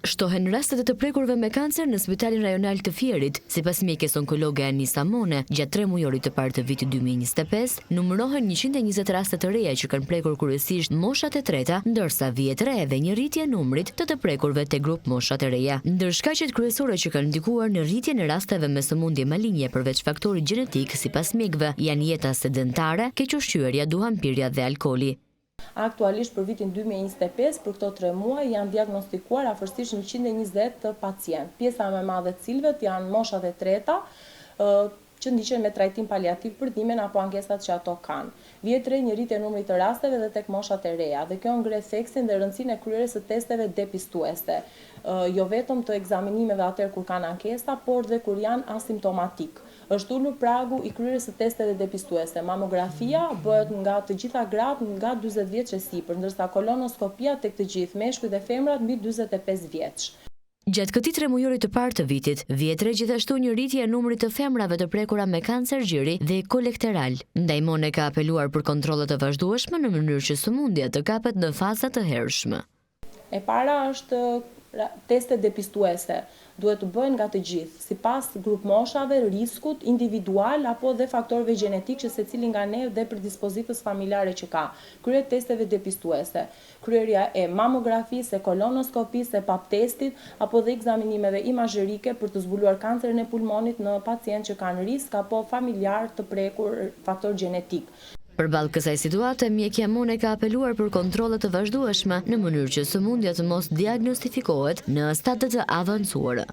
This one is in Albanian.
Shtohen rastet e të prekurve me kancer në Spitalin Rajonal të Fierit. Sipas mjekes onkologe Anisa Mone, gjatë 3 mujorit të parë të vitit 2025, numërohen 120 raste të reja që kanë prekur kryesisht moshat e treta, ndërsa vjet re dhe një rritje e numrit të prekurve te grup moshat e reja. Ndër shkaqet kryesore që kanë ndikuar në rritjen e rasteve me sëmundje malinje përveç faktorit gjenetik, sipas mjekëve, janë jeta sedentare, keq ushqyerja, duhanpirja dhe alkooli. Aktualisht për vitin 2025, për këto 3 muaj, janë diagnostikuar afërsisht 120 pacient. Pjesa më e madhe të cilëve janë moshat e treta, që ndiqen me trajtim paliativ për dhimbjen apo ankesat që ato kanë. Vjet re një rritje e numrit të rasteve dhe tek moshat e reja, dhe kjo ngre theksin dhe rëndësinë e kryerjes së testeve depistuese. Jo vetëm të ekzaminimeve atëherë kur kanë ankesa, por dhe kur janë asimptomatik. Është ulur pragu i kryerjes së testeve depistuese. Mamografia bëhet nga të gjitha gratë nga 40 vjeç e sipër, ndërsa kolonoskopia tek të gjithë meshkujt dhe femrat mbi 45 vjeç. Gjatë këtij 3 mujorit të parë të vitit, vjet re gjithashtu një rritje e numrit të femrave të prekura me kancer gjiri dhe kolekteral. Ndaj Mone ka apeluar për kontrolle të vazhdueshme në mënyrë që sëmundja të kapet në faza të hershme. E para është teste depistuese. Duhet të bëhen nga të gjithë, sipas grup moshave, riskut individual apo dhe faktorëve gjenetik që secili nga ne dhe predispozitës familjare që ka. Krye testeve depistuese, kryerja e mamografisë, e kolonoskopisë, e pap testit apo dhe ekzaminimeve imazherike për të zbuluar kancerin e pulmonit në pacient që kanë risk apo familjar të prekur faktor gjenetik. Përballë kësaj situate, mjekja Mone ka apeluar për kontrolle të vazhdueshme në mënyrë që sëmundja të mos diagnostifikohet në stade të avancuara.